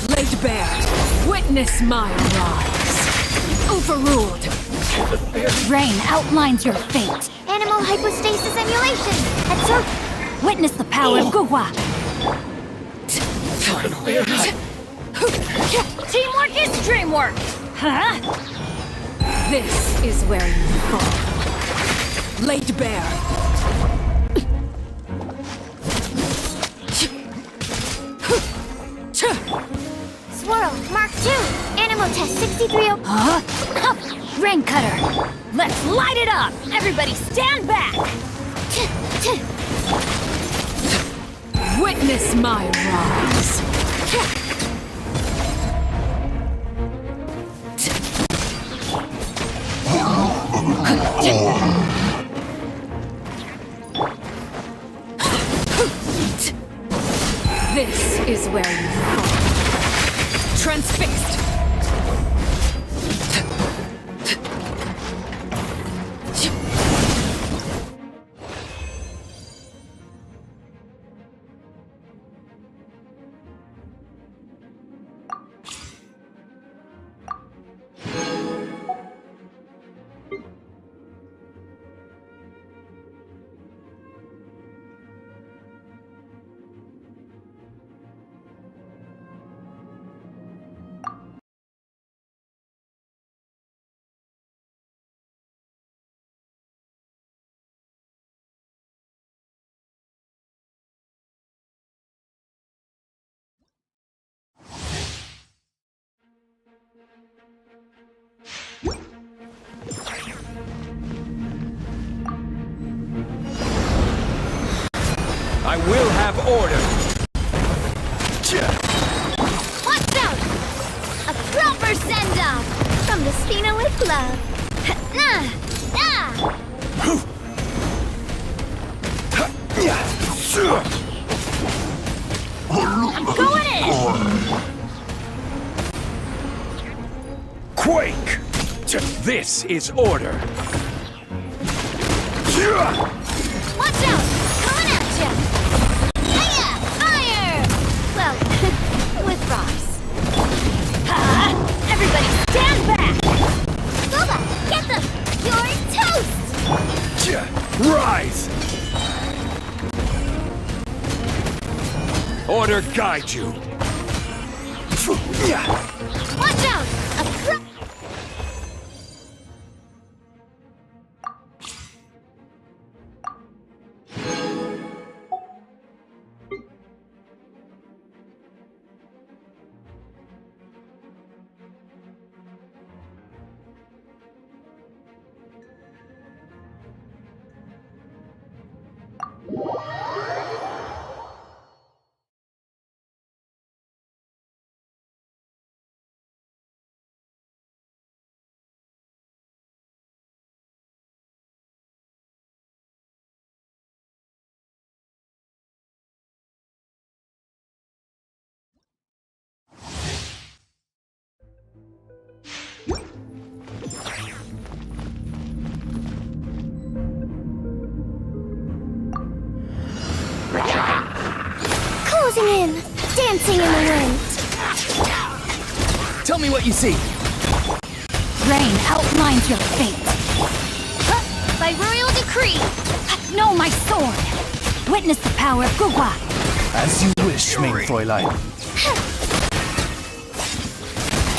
Laid bare, witness my rise. Overruled. Rain outlines your fate. Animal hypostasis emulation! Witness the power of Gugwa. Teamwork is dreamwork! Huh? This is where you fall. Laid bare. Swirl, Mark II! Animal test 630... Huh? Rain cutter! Let's light it up! Everybody stand back! Witness my rise. This is where you fall. Transfixed. I will have order! Watch out! A proper send-off! From the Spina with love. I'm going in! Quake! This is order! Watch out! Coming at ya! Hiya! Fire! Well, with rocks. Everybody stand back! Boba, get them! You're toast! Rise! Order guide you! Watch out! A closing in, dancing in the wind. Tell me what you see! Rain outlines your fate. By royal decree. No, my sword! Witness the power of Gugwa. As you wish, mein Fräulein.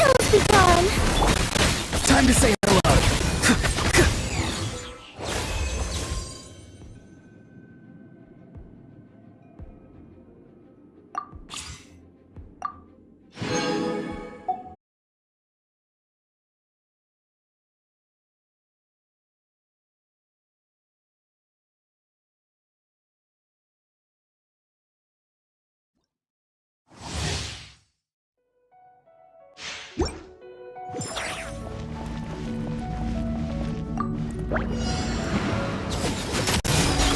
Ills be gone. Time to say hello.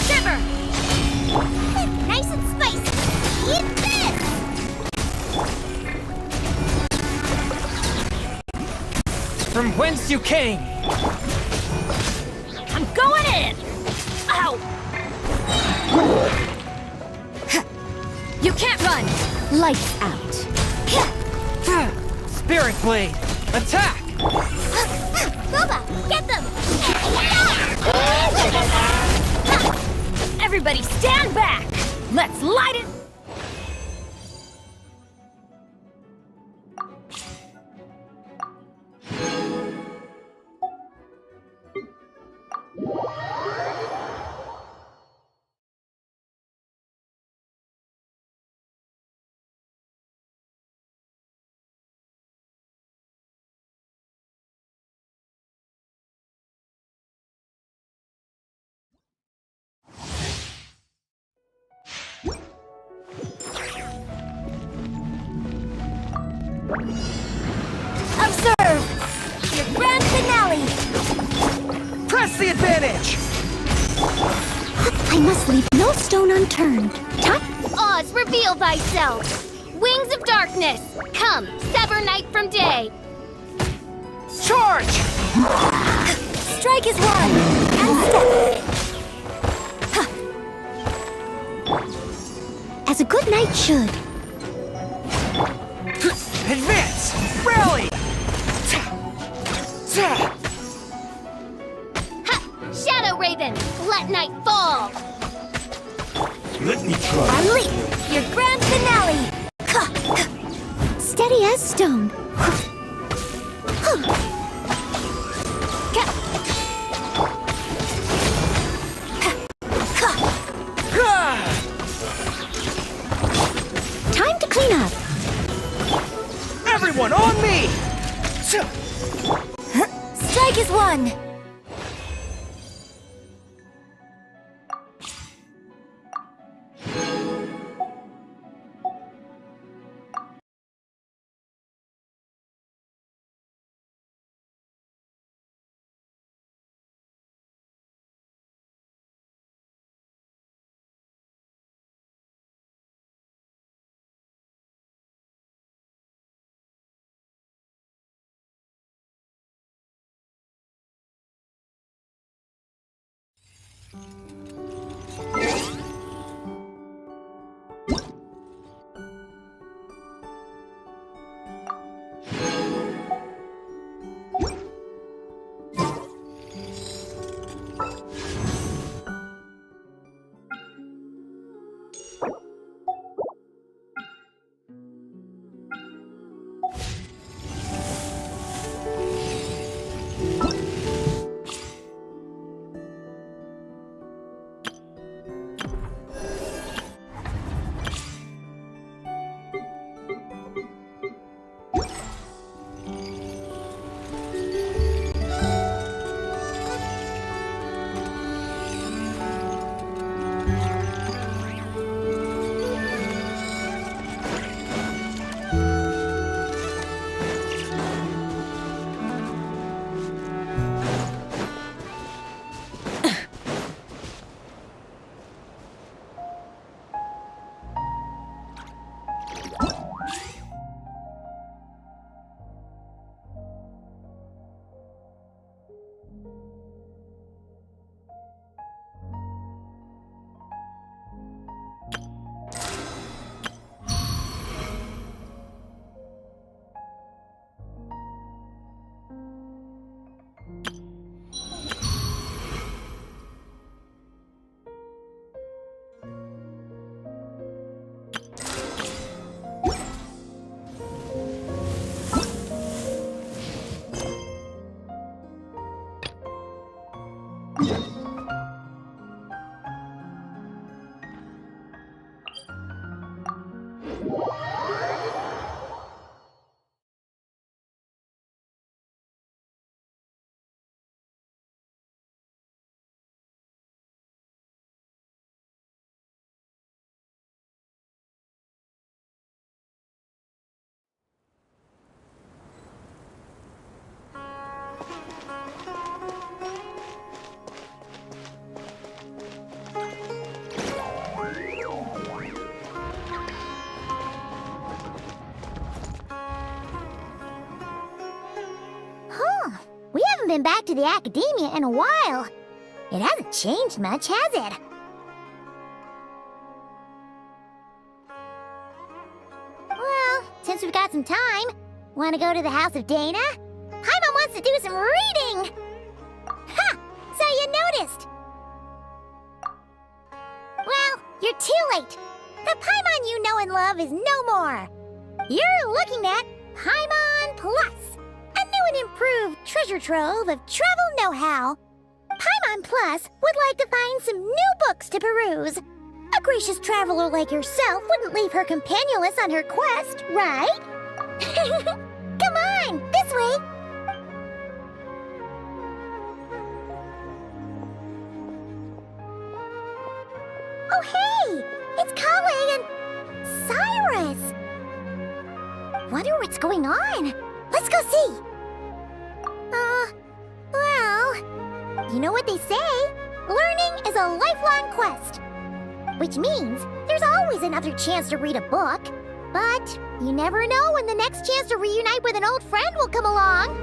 Shiver! Nice and spicy! Eat this! From whence you came! Ow! You can't run! Lights out. Spirit Blade! Attack! Boba, get them! Everybody stand back! Let's light it! Observe! Your grand finale! Press the advantage! I must leave no stone unturned. Oz, reveal thyself! Wings of darkness! Come, sever night from day! Charge! Strike is one! And step! As a good knight should. Advance! Rally! Ha! Shadow Raven, let night fall! Let me try. Unleash your grand finale! Steady as stone. Time to clean up. Everyone on me! Strike is one! We haven't been back to the academia in a while. It hasn't changed much, has it? Well, since we've got some time, want to go to the house of Dana? Paimon wants to do some reading! Ha! So you noticed! Well, you're too late. The Paimon you know and love is no more. You're looking at Paimon Plus, a new and improved treasure trove of travel know-how. Paimon Plus would like to find some new books to peruse. A gracious traveler like yourself wouldn't leave her companionless on her quest, right? Come on, this way. Oh, hey! It's Kale and Cyrus! Wonder what's going on. Let's go see. Well, you know what they say. Learning is a lifelong quest. Which means there's always another chance to read a book. But you never know when the next chance to reunite with an old friend will come along.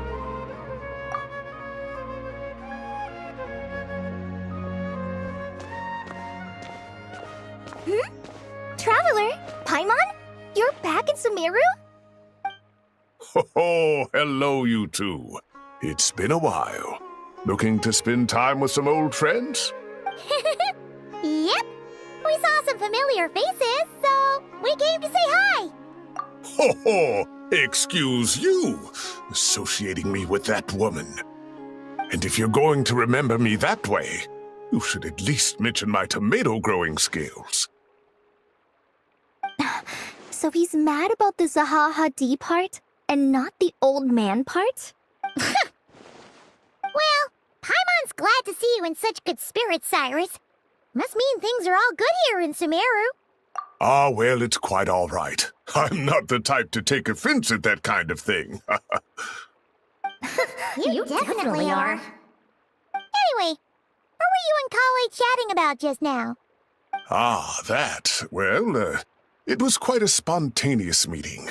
Traveler, Paimon? You're back in Sumeru? Oh, hello, you two. It's been a while. Looking to spend time with some old friends? Yep. We saw some familiar faces, so we came to say hi. Ho ho! Excuse you, associating me with that woman. And if you're going to remember me that way, you should at least mention my tomato growing skills. So he's mad about the Zaha Hadid part and not the old man part? Well, Paimon's glad to see you in such good spirits, Cyrus. Must mean things are all good here in Sumeru. Ah, well, it's quite all right. I'm not the type to take offense at that kind of thing. You definitely are. Anyway, what were you and Kale chatting about just now? Ah, that. Well, it was quite a spontaneous meeting.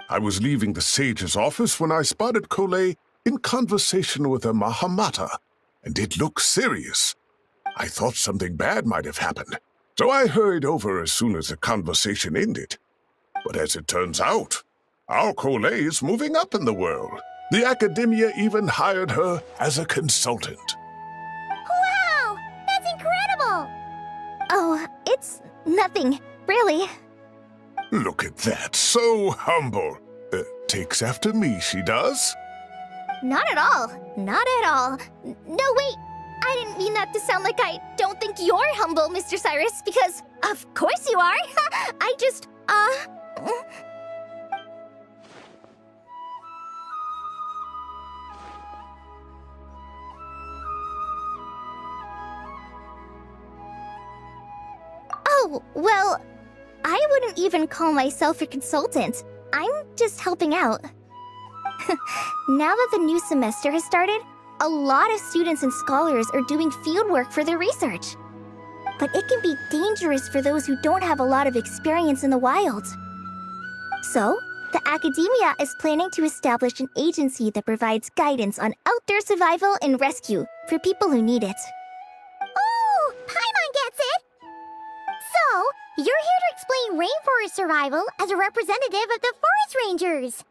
I was leaving the sage's office when I spotted Kale in conversation with a Mahamata, and it looked serious. I thought something bad might have happened, so I hurried over as soon as the conversation ended. But as it turns out, our Kale is moving up in the world. The academia even hired her as a consultant. Wow! That's incredible! Oh, it's nothing, really. Look at that, so humble. Takes after me, she does. Not at all. Not at all. No, wait. I didn't mean that to sound like I don't think you're humble, Mr. Cyrus, because of course you are. I just, Oh, well, I wouldn't even call myself a consultant. I'm just helping out. Now that the new semester has started, a lot of students and scholars are doing fieldwork for their research. But it can be dangerous for those who don't have a lot of experience in the wild. So, the academia is planning to establish an agency that provides guidance on outdoor survival and rescue for people who need it. Oh, Paimon gets it! So, you're here to explain rainforest survival as a representative of the forest rangers.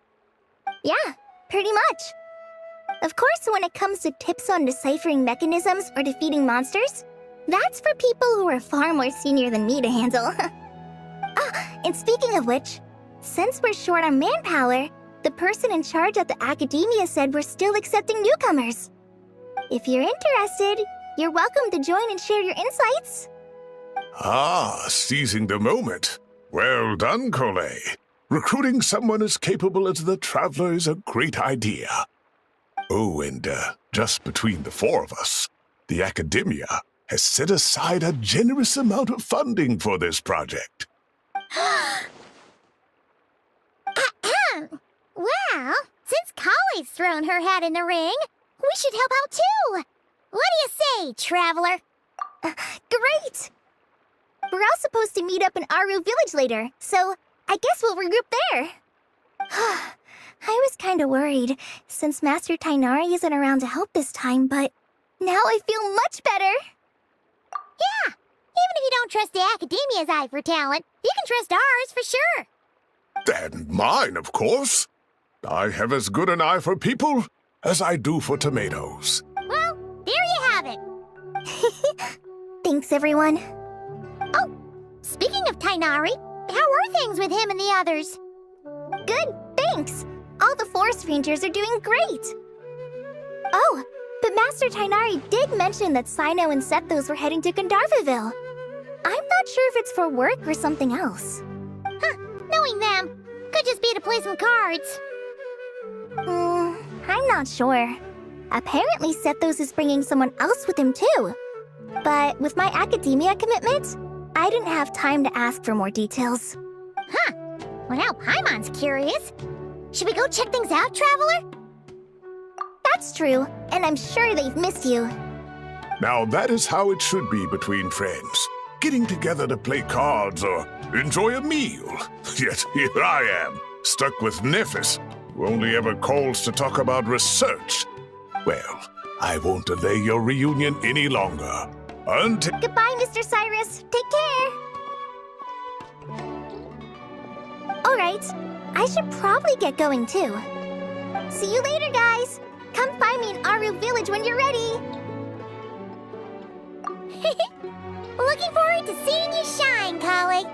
Yeah, pretty much. Of course, when it comes to tips on deciphering mechanisms or defeating monsters, that's for people who are far more senior than me to handle. And speaking of which, since we're short on manpower, the person in charge at the academia said we're still accepting newcomers. If you're interested, you're welcome to join and share your insights. Ah, seizing the moment. Well done, Kale. Recruiting someone as capable as the Traveler is a great idea. Oh, and just between the four of us, the academia has set aside a generous amount of funding for this project. Well, since Kale's thrown her hat in the ring, we should help out too. What do you say, Traveler? Great! We're all supposed to meet up in Aru Village later, so I guess we'll regroup there. I was kinda worried, since Master Tainari isn't around to help this time, but Now I feel much better. Yeah, even if you don't trust the Academia's eye for talent, you can trust ours for sure. And mine, of course. I have as good an eye for people as I do for tomatoes. Well, there you have it. Thanks, everyone. Oh, speaking of Tainari, how are things with him and the others? Good, thanks. All the forest rangers are doing great. Oh, but Master Tainari did mention that Sino and Sethos were heading to Gandharvaville. I'm not sure if it's for work or something else. Huh, knowing them, could just be to play some cards. I'm not sure. Apparently Sethos is bringing someone else with him too. But with my academia commitment, I didn't have time to ask for more details. Huh, well now Paimon's curious. Should we go check things out, Traveler? That's true, and I'm sure they've missed you. Now that is how it should be between friends. Getting together to play cards or enjoy a meal. Yet here I am, stuck with Nephis, who only ever calls to talk about research. Well, I won't delay your reunion any longer. Until... Goodbye, Mr. Cyrus. Take care. All right, I should probably get going too. See you later, guys. Come find me in Aru Village when you're ready. Looking forward to seeing you shine, colleague.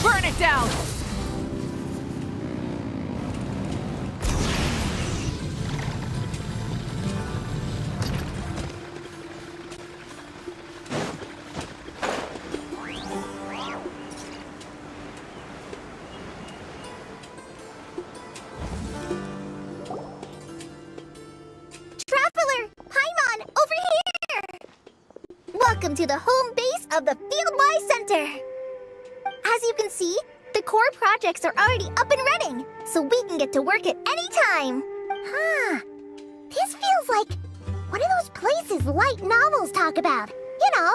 Burn it down! Traveler! Paimon, over here! Welcome to the home base of the Fieldwise Center. As you can see, the core projects are already up and running, so we can get to work at any time. Huh. This feels like one of those places light novels talk about. You know,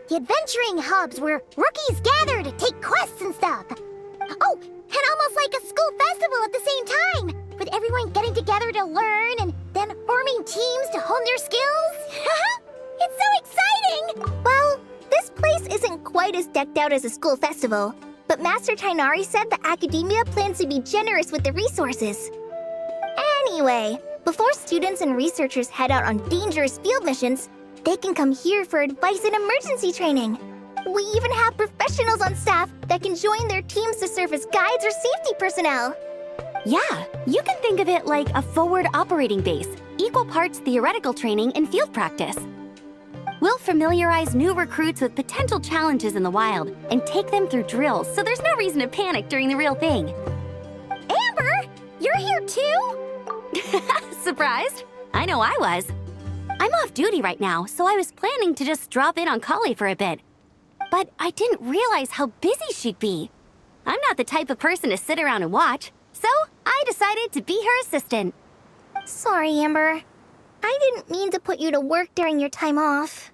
the adventuring hubs where rookies gather to take quests and stuff. Oh, and almost like a school festival at the same time, with everyone getting together to learn and then forming teams to hone their skills. It's so exciting! Well, this place isn't quite as decked out as a school festival, but Master Tainari said the Academia plans to be generous with the resources. Anyway, before students and researchers head out on dangerous field missions, they can come here for advice and emergency training. We even have professionals on staff that can join their teams to serve as guides or safety personnel. Yeah, you can think of it like a forward operating base, equal parts theoretical training and field practice. We'll familiarize new recruits with potential challenges in the wild and take them through drills so there's no reason to panic during the real thing. Amber, you're here too? Surprised? I know I was. I'm off duty right now, so I was planning to just drop in on Kali for a bit. But I didn't realize how busy she'd be. I'm not the type of person to sit around and watch, so I decided to be her assistant. Sorry, Amber. I didn't mean to put you to work during your time off.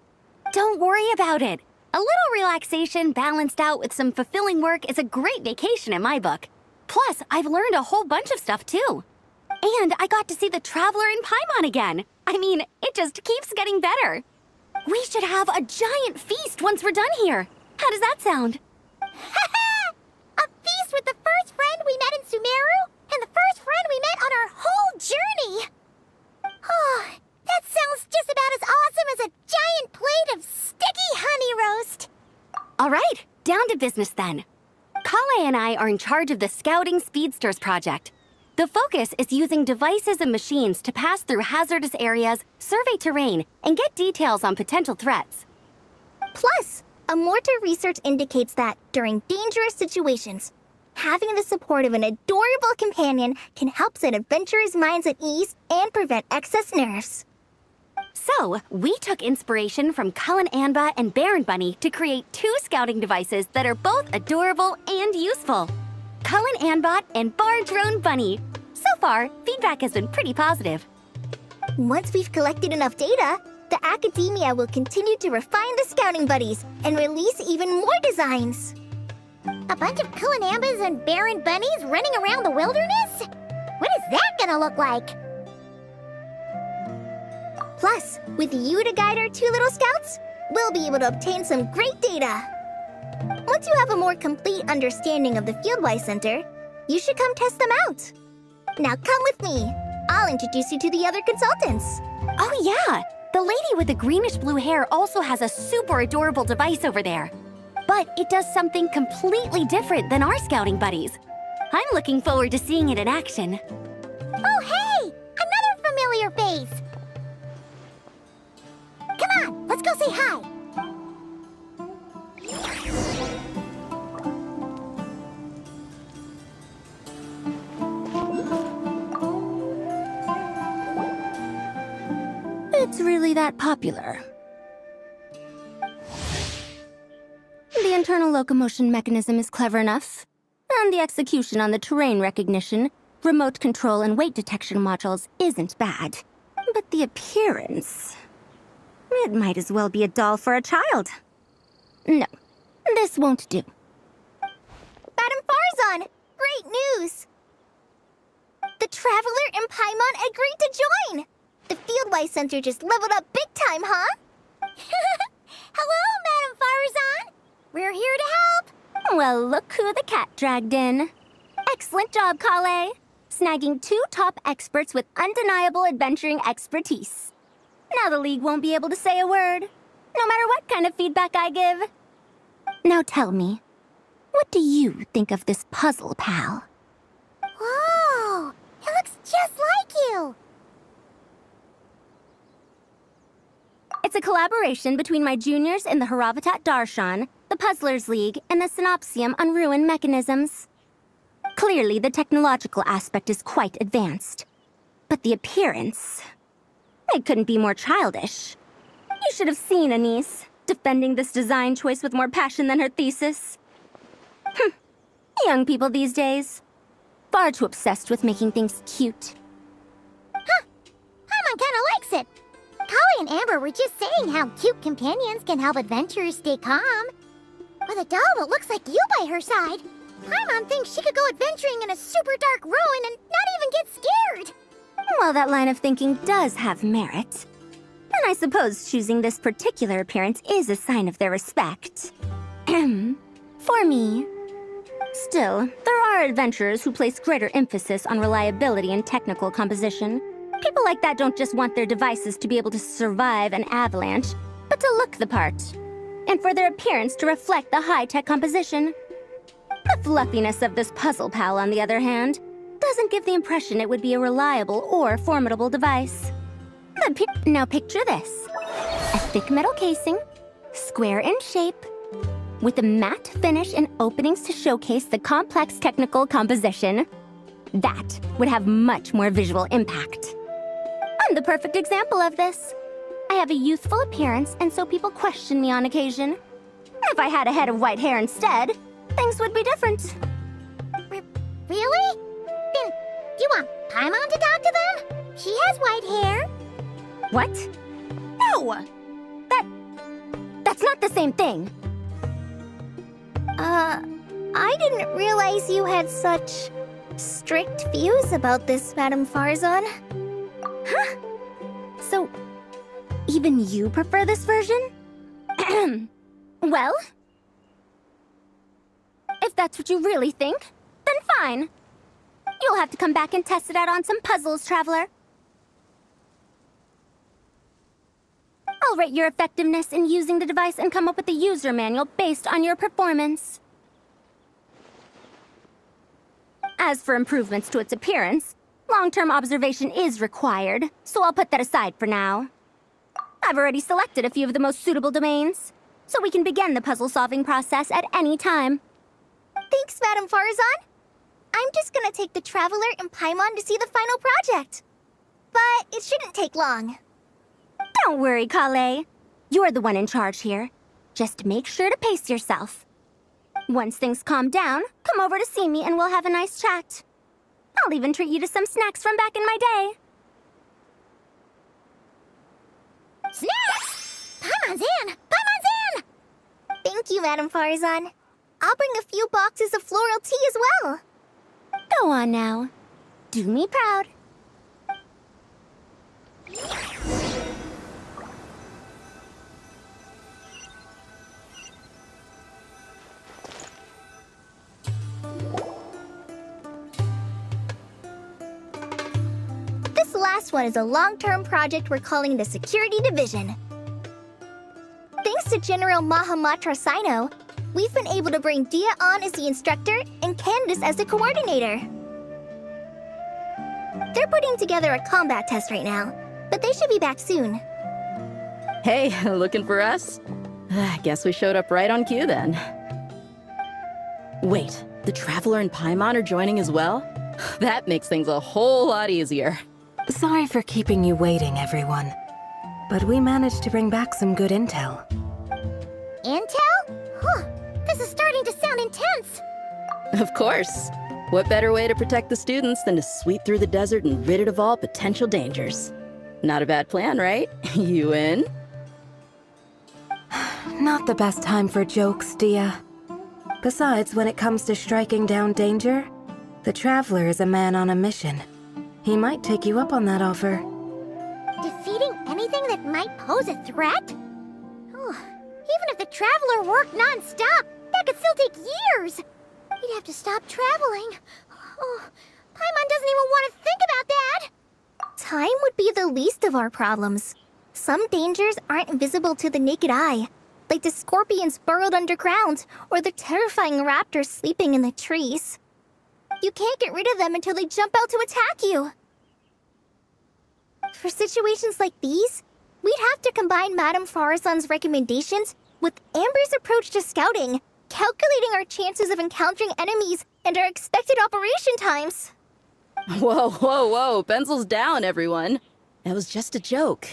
Don't worry about it. A little relaxation balanced out with some fulfilling work is a great vacation in my book. Plus, I've learned a whole bunch of stuff too. And I got to see the Traveler in Paimon again. I mean, it just keeps getting better. We should have a giant feast once we're done here. How does that sound? A feast with the first friend we met in Sumeru and the first friend we met on our whole journey. Oh, that sounds just about as awesome as a giant plate of sticky honey roast. All right, down to business then. Kale and I are in charge of the Scouting Speedsters project. The focus is using devices and machines to pass through hazardous areas, survey terrain, and get details on potential threats. Plus, Amorta research indicates that during dangerous situations, having the support of an adorable companion can help set adventurers' minds at ease and prevent excess nerves. So, we took inspiration from Cullen Anba and Baron Bunny to create 2 scouting devices that are both adorable and useful. Cullen Anbot and Bar Drone Bunny. So far, feedback has been pretty positive. Once we've collected enough data, the academia will continue to refine the scouting buddies and release even more designs. A bunch of Kulanambas and Baron Bunnies running around the wilderness? What is that gonna look like? Plus, with you to guide our 2 little scouts, we'll be able to obtain some great data. Once you have a more complete understanding of the Fieldwise Center, you should come test them out. Now come with me. I'll introduce you to the other consultants. Oh yeah, the lady with the greenish-blue hair also has a super adorable device over there. But it does something completely different than our scouting buddies. I'm looking forward to seeing it in action. Oh, hey! Another familiar face! Come on, let's go say hi. It's really that popular. The internal locomotion mechanism is clever enough, and the execution on the terrain recognition, remote control, and weight detection modules isn't bad. But the appearance... it might as well be a doll for a child. No, this won't do. Madam Farzan, great news! The Traveler and Paimon agreed to join! The Fieldwise Center just leveled up big time, huh? Hello, Madam Farzan. We're here to help. Well, look who the cat dragged in. Excellent job, Kale. Snagging 2 top experts with undeniable adventuring expertise. Now the League won't be able to say a word, no matter what kind of feedback I give. Now tell me, what do you think of this puzzle, pal? Whoa, it looks just like you. It's a collaboration between my juniors in the Haravatat Darshan, the Puzzlers League, and the Synopsium on Ruin Mechanisms. Clearly, the technological aspect is quite advanced. But the appearance... it couldn't be more childish. You should have seen Anise, defending this design choice with more passion than her thesis. Young people these days. Far too obsessed with making things cute. Huh, Paimon kinda likes it. Kali and Amber were just saying how cute companions can help adventurers stay calm. With a doll that looks like you by her side, Paimon thinks she could go adventuring in a super dark ruin and not even get scared. Well, that line of thinking does have merit. And I suppose choosing this particular appearance is a sign of their respect. For me. Still, there are adventurers who place greater emphasis on reliability and technical composition. People like that don't just want their devices to be able to survive an avalanche, but to look the part. And for their appearance to reflect the high-tech composition. The fluffiness of this puzzle pal, on the other hand, doesn't give the impression it would be a reliable or formidable device. Now picture this. A thick metal casing, square in shape, with a matte finish and openings to showcase the complex technical composition. That would have much more visual impact. I'm the perfect example of this. I have a youthful appearance, and so people question me on occasion. If I had a head of white hair instead, things would be different. Really? Then, you want Paimon to talk to them? She has white hair. What? No! That's not the same thing. I didn't realize you had such strict views about this, Madam Farzan. Huh? So, Even you prefer this version? Well, if that's what you really think, then fine. You'll have to come back and test it out on some puzzles, Traveler. I'll rate your effectiveness in using the device and come up with a user manual based on your performance. As for improvements to its appearance, long-term observation is required, so I'll put that aside for now. I've already selected a few of the most suitable domains, so we can begin the puzzle-solving process at any time. Thanks, Madame Farazan. I'm just gonna take the Traveler and Paimon to see the final project. But it shouldn't take long. Don't worry, Kale. You're the one in charge here. Just make sure to pace yourself. Once things calm down, come over to see me and we'll have a nice chat. I'll even treat you to some snacks from back in my day. Snacks! Paimon's in! Paimon's in! Thank you, Madame Farazan. I'll bring a few boxes of floral tea as well. Go on now. Do me proud. This last one is a long-term project we're calling the Security Division. Thanks to General Mahamatra Sino, we've been able to bring Dia on as the instructor and Candace as the coordinator. They're putting together a combat test right now, but they should be back soon. Hey, looking for us? I guess we showed up right on cue then. Wait, the Traveler and Paimon are joining as well? That makes things a whole lot easier. Sorry for keeping you waiting, everyone. But we managed to bring back some good intel. Intel? Huh. This is starting to sound intense. Of course. What better way to protect the students than to sweep through the desert and rid it of all potential dangers? Not a bad plan, right? You in? Not the best time for jokes, Dia. Besides, when it comes to striking down danger, the Traveler is a man on a mission. He might take you up on that offer. Defeating anything that might pose a threat? Oh, even if the Traveler worked non-stop, that could still take years. He'd have to stop traveling. Oh, Paimon doesn't even want to think about that. Time would be the least of our problems. Some dangers aren't visible to the naked eye, like the scorpions burrowed underground or the terrifying raptors sleeping in the trees. You can't get rid of them until they jump out to attack you. For situations like these, we'd have to combine Madame Farazan's recommendations with Amber's approach to scouting, calculating our chances of encountering enemies and our expected operation times. Whoa, whoa, whoa, pencils down, everyone. That was just a joke.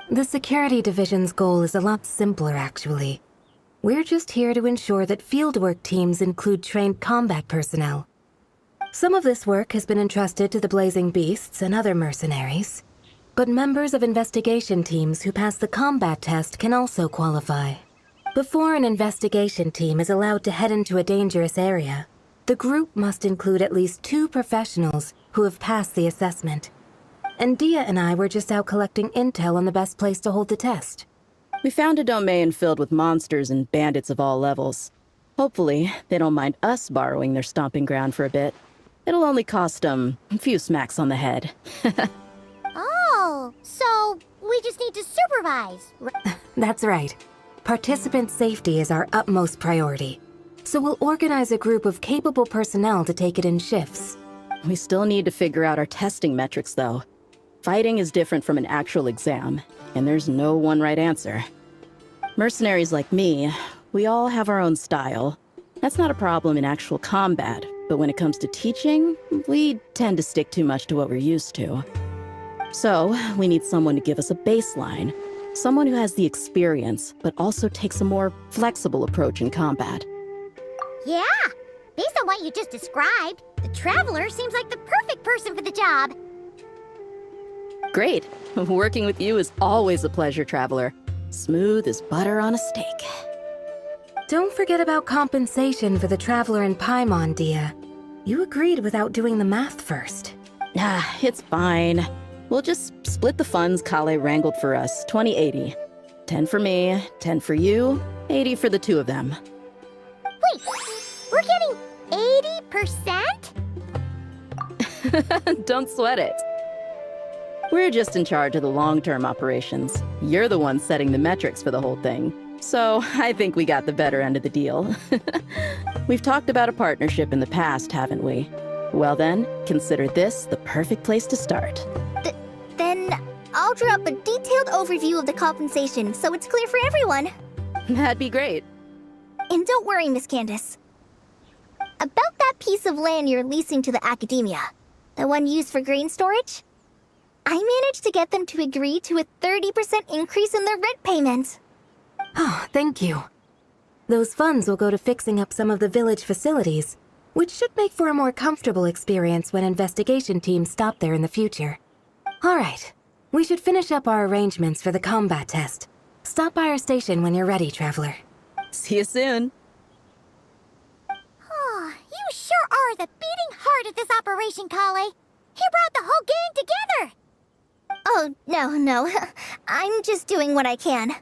The Security Division's goal is a lot simpler, actually. We're just here to ensure that fieldwork teams include trained combat personnel. Some of this work has been entrusted to the Blazing Beasts and other mercenaries, but members of investigation teams who pass the combat test can also qualify. Before an investigation team is allowed to head into a dangerous area, the group must include at least 2 professionals who have passed the assessment. And Dia and I were just out collecting intel on the best place to hold the test. We found a domain filled with monsters and bandits of all levels. Hopefully, they don't mind us borrowing their stomping ground for a bit. It'll only cost them a few smacks on the head. Oh, so we just need to supervise. That's right. Participant safety is our utmost priority. So we'll organize a group of capable personnel to take it in shifts. We still need to figure out our testing metrics, though. Fighting is different from an actual exam, and there's no one right answer. Mercenaries like me, we all have our own style. That's not a problem in actual combat, but when it comes to teaching, we tend to stick too much to what we're used to. So, we need someone to give us a baseline. Someone who has the experience, but also takes a more flexible approach in combat. Yeah, based on what you just described, the Traveler seems like the perfect person for the job. Great. Working with you is always a pleasure, Traveler. Smooth as butter on a steak. Don't forget about compensation for the Traveler and Paimon, Dia. You agreed without doing the math first. Ah, it's fine. We'll just split the funds Kale wrangled for us, 20-80. 10 for me, 10 for you, 80 for the two of them. Wait, we're getting 80%? Don't sweat it. We're just in charge of the long-term operations. You're the one setting the metrics for the whole thing. So I think we got the better end of the deal. We've talked about a partnership in the past, haven't we? Well then, consider this the perfect place to start. Then I'll draw up a detailed overview of the compensation so it's clear for everyone. That'd be great. And don't worry, Miss Candace. About that piece of land you're leasing to the academia, the one used for grain storage, I managed to get them to agree to a 30% increase in their rent payment. Oh, thank you. Those funds will go to fixing up some of the village facilities, which should make for a more comfortable experience when investigation teams stop there in the future. All right, we should finish up our arrangements for the combat test. Stop by our station when you're ready, Traveler. See you soon. Oh, you sure are the beating heart of this operation, Kale. You brought the whole gang together. Oh, no. I'm just doing what I can.